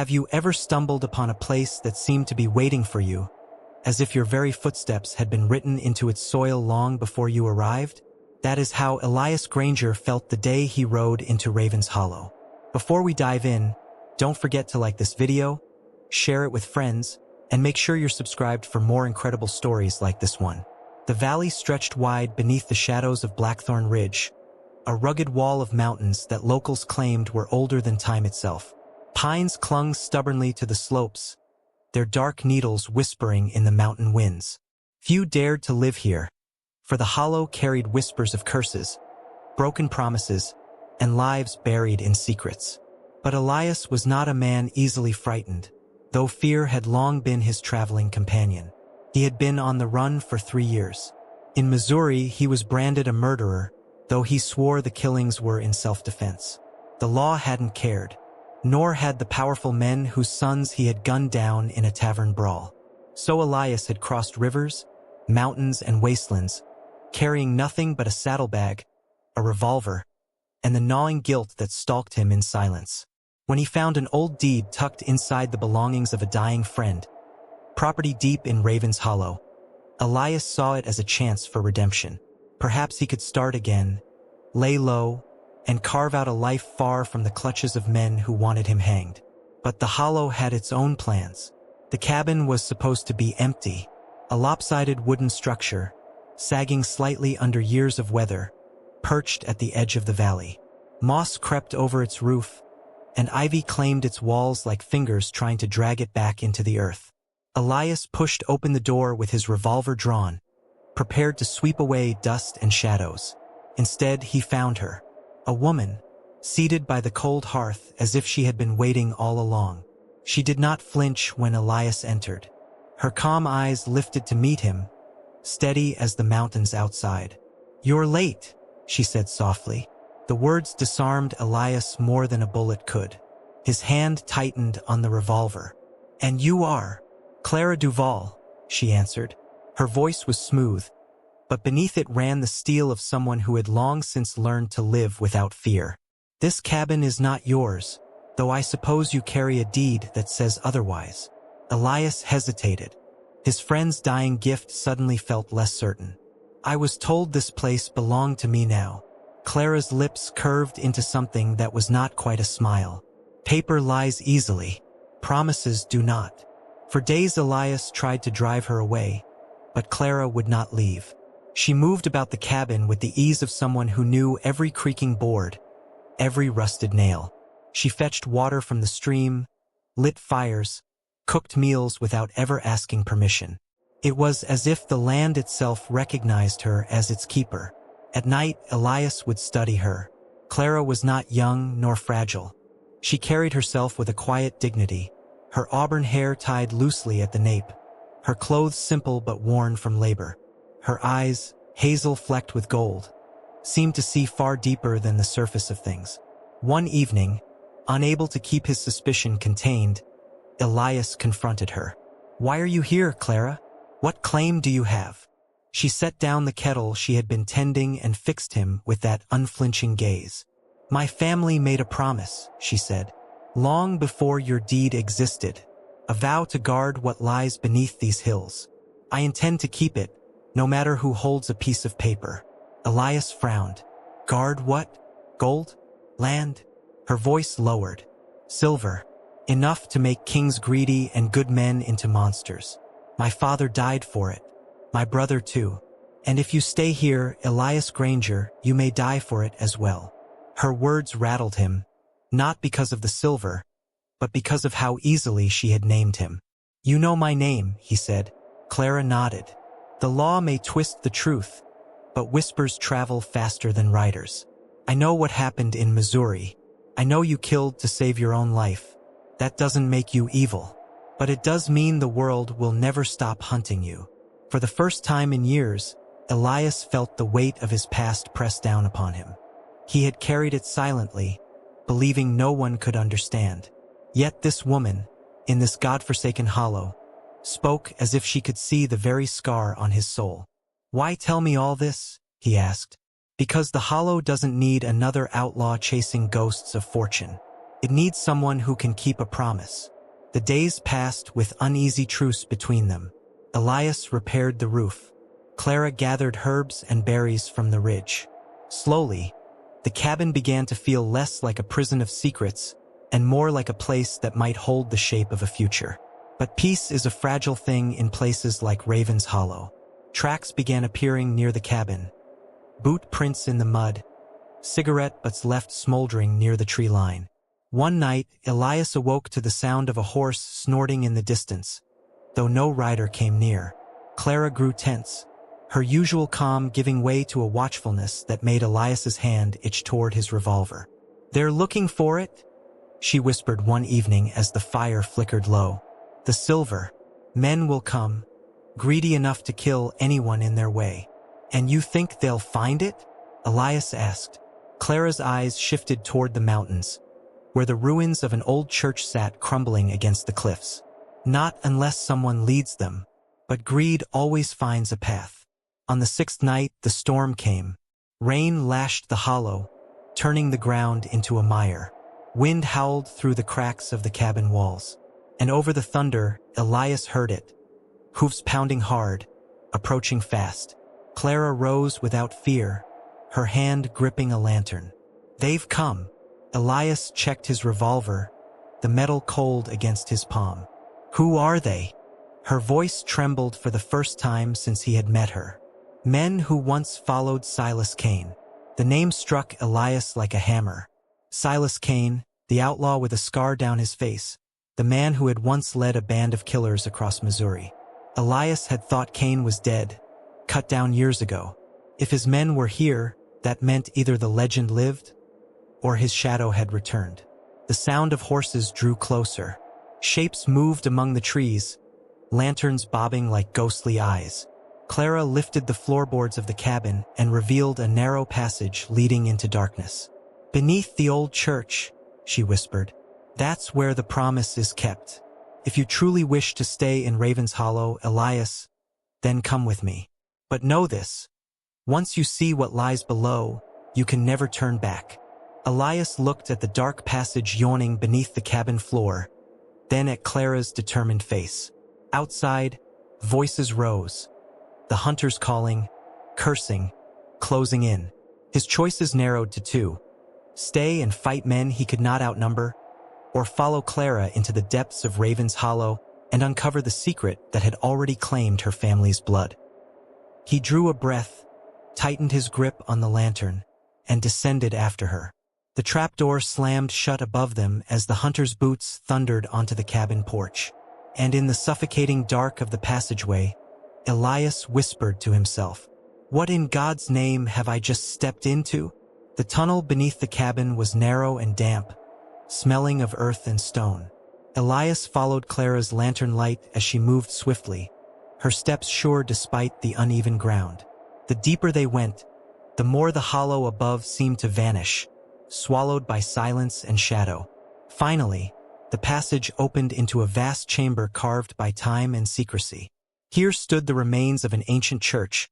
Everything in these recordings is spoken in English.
Have you ever stumbled upon a place that seemed to be waiting for you, as if your very footsteps had been written into its soil long before you arrived? That is how Elias Granger felt the day he rode into Raven's Hollow. Before we dive in, don't forget to like this video, share it with friends, and make sure you're subscribed for more incredible stories like this one. The valley stretched wide beneath the shadows of Blackthorn Ridge, a rugged wall of mountains that locals claimed were older than time itself. Pines clung stubbornly to the slopes, their dark needles whispering in the mountain winds. Few dared to live here, for the hollow carried whispers of curses, broken promises, and lives buried in secrets. But Elias was not a man easily frightened, though fear had long been his traveling companion. He had been on the run for 3 years. In Missouri, he was branded a murderer, though he swore the killings were in self-defense. The law hadn't cared, nor had the powerful men whose sons he had gunned down in a tavern brawl. So Elias had crossed rivers, mountains, and wastelands, carrying nothing but a saddlebag, a revolver, and the gnawing guilt that stalked him in silence. When he found an old deed tucked inside the belongings of a dying friend, property deep in Raven's Hollow, Elias saw it as a chance for redemption. Perhaps he could start again, lay low, and carve out a life far from the clutches of men who wanted him hanged. But the Hollow had its own plans. The cabin was supposed to be empty, a lopsided wooden structure, sagging slightly under years of weather, perched at the edge of the valley. Moss crept over its roof, and ivy claimed its walls like fingers trying to drag it back into the earth. Elias pushed open the door with his revolver drawn, prepared to sweep away dust and shadows. Instead, he found her, a woman, seated by the cold hearth as if she had been waiting all along. She did not flinch when Elias entered. Her calm eyes lifted to meet him, steady as the mountains outside. "You're late," she said softly. The words disarmed Elias more than a bullet could. His hand tightened on the revolver. "And you are Clara Duvall," she answered. Her voice was smooth, but beneath it ran the steel of someone who had long since learned to live without fear. "This cabin is not yours, though I suppose you carry a deed that says otherwise." Elias hesitated. His friend's dying gift suddenly felt less certain. "I was told this place belonged to me now." Clara's lips curved into something that was not quite a smile. "Paper lies easily. Promises do not." For days Elias tried to drive her away, but Clara would not leave. She moved about the cabin with the ease of someone who knew every creaking board, every rusted nail. She fetched water from the stream, lit fires, cooked meals without ever asking permission. It was as if the land itself recognized her as its keeper. At night, Elias would study her. Clara was not young nor fragile. She carried herself with a quiet dignity, her auburn hair tied loosely at the nape, her clothes simple but worn from labor. Her eyes, hazel flecked with gold, seemed to see far deeper than the surface of things. One evening, unable to keep his suspicion contained, Elias confronted her. "Why are you here, Clara? What claim do you have?" She set down the kettle she had been tending and fixed him with that unflinching gaze. "My family made a promise," she said, "long before your deed existed, a vow to guard what lies beneath these hills. I intend to keep it, no matter who holds a piece of paper." Elias frowned. "Guard what? Gold? Land?" Her voice lowered. "Silver. Enough to make kings greedy and good men into monsters. My father died for it. My brother too. And if you stay here, Elias Granger, you may die for it as well." Her words rattled him, not because of the silver, but because of how easily she had named him. "You know my name," he said. Clara nodded. "The law may twist the truth, but whispers travel faster than riders. I know what happened in Missouri. I know you killed to save your own life. That doesn't make you evil, but it does mean the world will never stop hunting you." For the first time in years, Elias felt the weight of his past press down upon him. He had carried it silently, believing no one could understand. Yet this woman, in this godforsaken hollow, spoke as if she could see the very scar on his soul. "Why tell me all this?" he asked. "Because the hollow doesn't need another outlaw chasing ghosts of fortune. It needs someone who can keep a promise. The days passed with uneasy truce between them. Elias repaired the roof. Clara gathered herbs and berries from the ridge. Slowly, the cabin began to feel less like a prison of secrets and more like a place that might hold the shape of a future. But peace is a fragile thing in places like Raven's Hollow. Tracks began appearing near the cabin. Boot prints in the mud, cigarette butts left smoldering near the tree line. One night, Elias awoke to the sound of a horse snorting in the distance. Though no rider came near, Clara grew tense, her usual calm giving way to a watchfulness that made Elias's hand itch toward his revolver. "They're looking for it?" she whispered one evening as the fire flickered low. "The silver. Men will come, greedy enough to kill anyone in their way." "And you think they'll find it?" Elias asked. Clara's eyes shifted toward the mountains, where the ruins of an old church sat crumbling against the cliffs. "Not unless someone leads them, but greed always finds a path." On the sixth night, the storm came. Rain lashed the hollow, turning the ground into a mire. Wind howled through the cracks of the cabin walls. And over the thunder, Elias heard it. Hoofs pounding hard, approaching fast. Clara rose without fear, her hand gripping a lantern. "They've come." Elias checked his revolver, the metal cold against his palm. "Who are they?" Her voice trembled for the first time since he had met her. "Men who once followed Silas Kane." The name struck Elias like a hammer. Silas Kane, the outlaw with a scar down his face, the man who had once led a band of killers across Missouri. Elias had thought Kane was dead, cut down years ago. If his men were here, that meant either the legend lived, or his shadow had returned. The sound of horses drew closer. Shapes moved among the trees, lanterns bobbing like ghostly eyes. Clara lifted the floorboards of the cabin and revealed a narrow passage leading into darkness. "Beneath the old church," she whispered. "That's where the promise is kept. If you truly wish to stay in Raven's Hollow, Elias, then come with me. But know this, once you see what lies below, you can never turn back." Elias looked at the dark passage yawning beneath the cabin floor, then at Clara's determined face. Outside, voices rose. The hunters calling, cursing, closing in. His choices narrowed to two: stay and fight men he could not outnumber, or follow Clara into the depths of Raven's Hollow and uncover the secret that had already claimed her family's blood. He drew a breath, tightened his grip on the lantern, and descended after her. The trapdoor slammed shut above them as the hunter's boots thundered onto the cabin porch. And in the suffocating dark of the passageway, Elias whispered to himself, "What in God's name have I just stepped into?" The tunnel beneath the cabin was narrow and damp, smelling of earth and stone. Elias followed Clara's lantern light as she moved swiftly, her steps sure despite the uneven ground. The deeper they went, the more the hollow above seemed to vanish, swallowed by silence and shadow. Finally, the passage opened into a vast chamber carved by time and secrecy. Here stood the remains of an ancient church,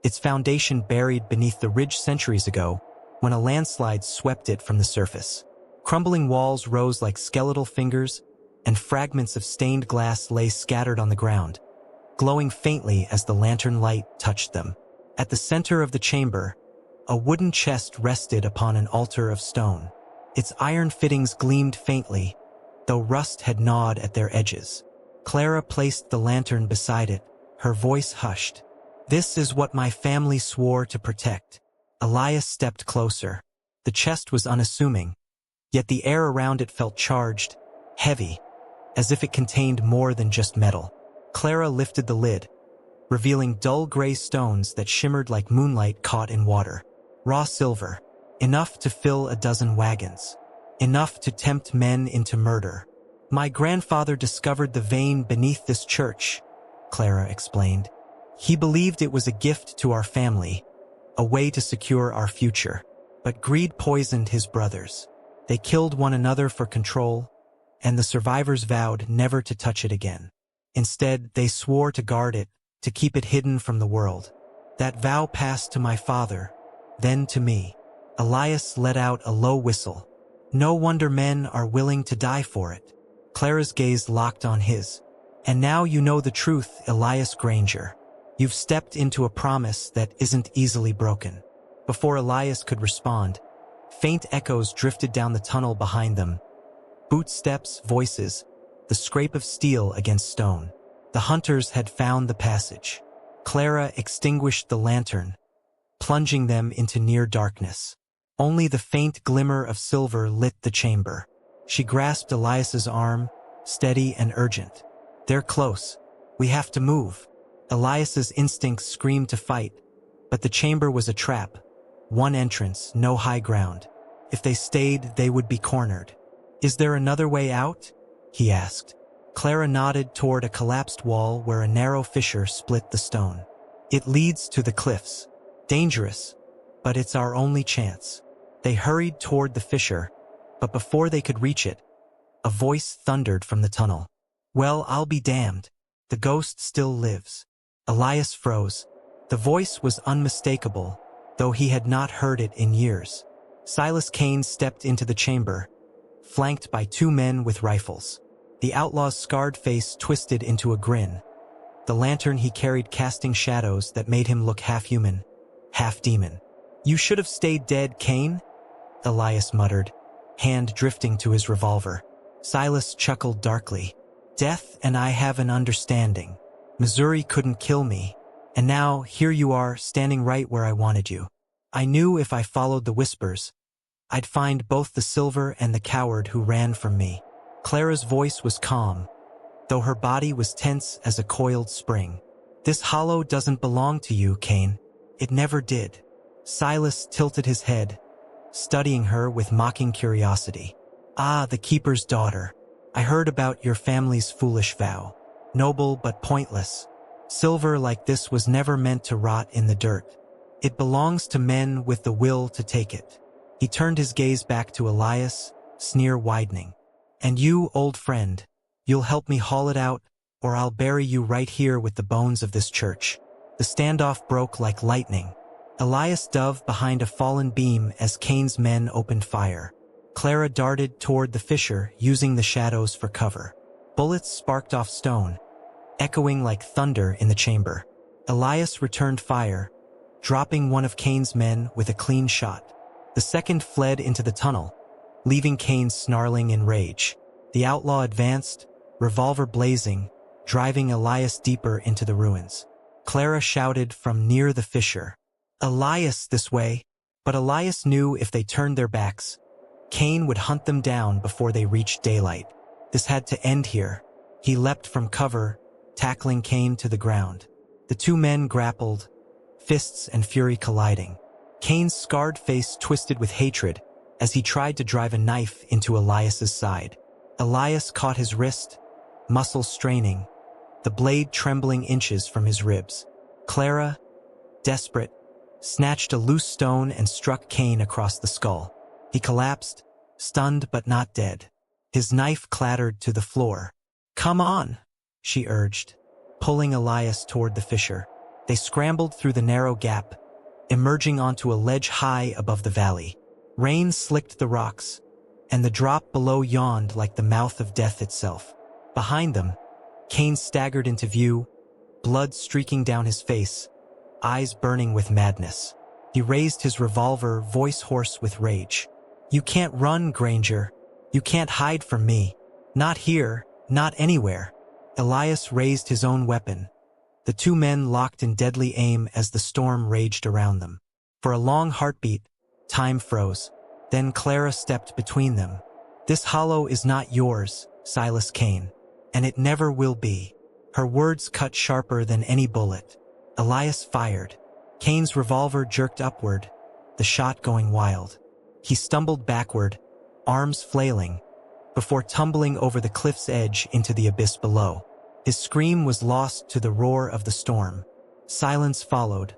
its foundation buried beneath the ridge centuries ago when a landslide swept it from the surface. Crumbling walls rose like skeletal fingers, and fragments of stained glass lay scattered on the ground, glowing faintly as the lantern light touched them. At the center of the chamber, a wooden chest rested upon an altar of stone. Its iron fittings gleamed faintly, though rust had gnawed at their edges. Clara placed the lantern beside it, her voice hushed. "This is what my family swore to protect." Elias stepped closer. The chest was unassuming, yet the air around it felt charged, heavy, as if it contained more than just metal. Clara lifted the lid, revealing dull gray stones that shimmered like moonlight caught in water. Raw silver, enough to fill a dozen wagons, enough to tempt men into murder. "My grandfather discovered the vein beneath this church," Clara explained. "He believed it was a gift to our family, a way to secure our future. But greed poisoned his brothers. They killed one another for control, and the survivors vowed never to touch it again. Instead, they swore to guard it, to keep it hidden from the world. That vow passed to my father, then to me." Elias let out a low whistle. No wonder men are willing to die for it. Clara's gaze locked on his. And now you know the truth, Elias Granger. You've stepped into a promise that isn't easily broken. Before Elias could respond, faint echoes drifted down the tunnel behind them. Bootsteps, voices, the scrape of steel against stone. The hunters had found the passage. Clara extinguished the lantern, plunging them into near darkness. Only the faint glimmer of silver lit the chamber. She grasped Elias's arm, steady and urgent. They're close. We have to move. Elias's instincts screamed to fight, but the chamber was a trap. One entrance, no high ground. If they stayed, they would be cornered. Is there another way out? He asked. Clara nodded toward a collapsed wall where a narrow fissure split the stone. It leads to the cliffs. Dangerous, but it's our only chance. They hurried toward the fissure, but before they could reach it, a voice thundered from the tunnel. Well, I'll be damned. The ghost still lives. Elias froze. The voice was unmistakable, though he had not heard it in years. Silas Kane stepped into the chamber, flanked by two men with rifles. The outlaw's scarred face twisted into a grin. The lantern he carried casting shadows that made him look half human, half demon. You should have stayed dead, Kane, Elias muttered, hand drifting to his revolver. Silas chuckled darkly. Death and I have an understanding. Missouri couldn't kill me, and now here you are standing right where I wanted you. I knew if I followed the whispers, I'd find both the silver and the coward who ran from me. Clara's voice was calm, though her body was tense as a coiled spring. This hollow doesn't belong to you, Kane. It never did. Silas tilted his head, studying her with mocking curiosity. Ah, the keeper's daughter. I heard about your family's foolish vow. Noble but pointless. Silver like this was never meant to rot in the dirt. It belongs to men with the will to take it. He turned his gaze back to Elias, sneer widening. And you, old friend, you'll help me haul it out, or I'll bury you right here with the bones of this church. The standoff broke like lightning. Elias dove behind a fallen beam as Kane's men opened fire. Clara darted toward the fissure, using the shadows for cover. Bullets sparked off stone, echoing like thunder in the chamber. Elias returned fire, dropping one of Kane's men with a clean shot. The second fled into the tunnel, leaving Kane snarling in rage. The outlaw advanced, revolver blazing, driving Elias deeper into the ruins. Clara shouted from near the fissure, Elias, this way! But Elias knew if they turned their backs, Kane would hunt them down before they reached daylight. This had to end here. He leapt from cover, tackling Kane to the ground. The two men grappled, fists and fury colliding. Kane's scarred face twisted with hatred as he tried to drive a knife into Elias's side. Elias caught his wrist, muscles straining, the blade trembling inches from his ribs. Clara, desperate, snatched a loose stone and struck Kane across the skull. He collapsed, stunned but not dead. His knife clattered to the floor. Come on, she urged, pulling Elias toward the fissure. They scrambled through the narrow gap, emerging onto a ledge high above the valley. Rain slicked the rocks, and the drop below yawned like the mouth of death itself. Behind them, Kane staggered into view, blood streaking down his face, eyes burning with madness. He raised his revolver, voice hoarse with rage. You can't run, Granger. You can't hide from me. Not here, not anywhere. Elias raised his own weapon. The two men locked in deadly aim as the storm raged around them. For a long heartbeat, time froze. Then Clara stepped between them. This hollow is not yours, Silas Kane, and it never will be. Her words cut sharper than any bullet. Elias fired. Kane's revolver jerked upward, the shot going wild. He stumbled backward, arms flailing, before tumbling over the cliff's edge into the abyss below. His scream was lost to the roar of the storm. Silence followed,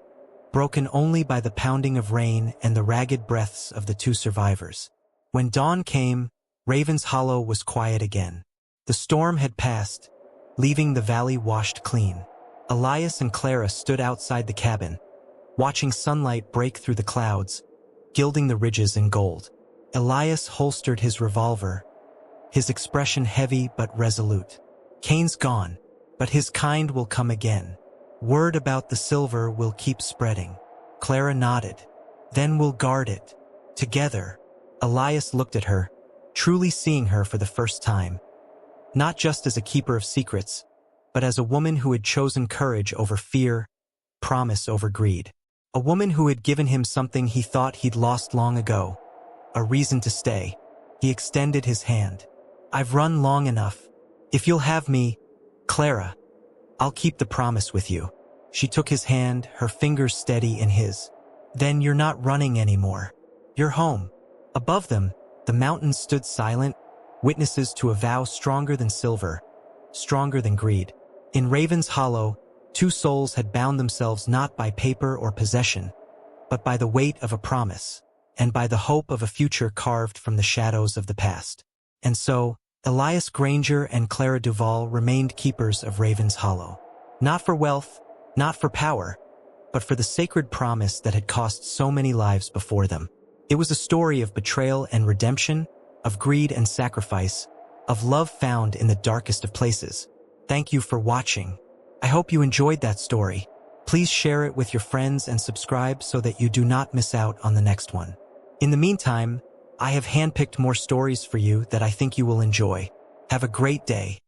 broken only by the pounding of rain and the ragged breaths of the two survivors. When dawn came, Raven's Hollow was quiet again. The storm had passed, leaving the valley washed clean. Elias and Clara stood outside the cabin, watching sunlight break through the clouds, gilding the ridges in gold. Elias holstered his revolver, his expression heavy but resolute. Kane's gone, but his kind will come again. Word about the silver will keep spreading. Clara nodded. Then we'll guard it. Together. Elias looked at her, truly seeing her for the first time. Not just as a keeper of secrets, but as a woman who had chosen courage over fear, promise over greed. A woman who had given him something he thought he'd lost long ago. A reason to stay. He extended his hand. I've run long enough. If you'll have me, Clara, I'll keep the promise with you. She took his hand, her fingers steady in his. Then you're not running anymore. You're home. Above them, the mountains stood silent, witnesses to a vow stronger than silver, stronger than greed. In Raven's Hollow, two souls had bound themselves not by paper or possession, but by the weight of a promise, and by the hope of a future carved from the shadows of the past. And so, Elias Granger and Clara Duvall remained keepers of Raven's Hollow. Not for wealth, not for power, but for the sacred promise that had cost so many lives before them. It was a story of betrayal and redemption, of greed and sacrifice, of love found in the darkest of places. Thank you for watching. I hope you enjoyed that story. Please share it with your friends and subscribe so that you do not miss out on the next one. In the meantime, I have handpicked more stories for you that I think you will enjoy. Have a great day.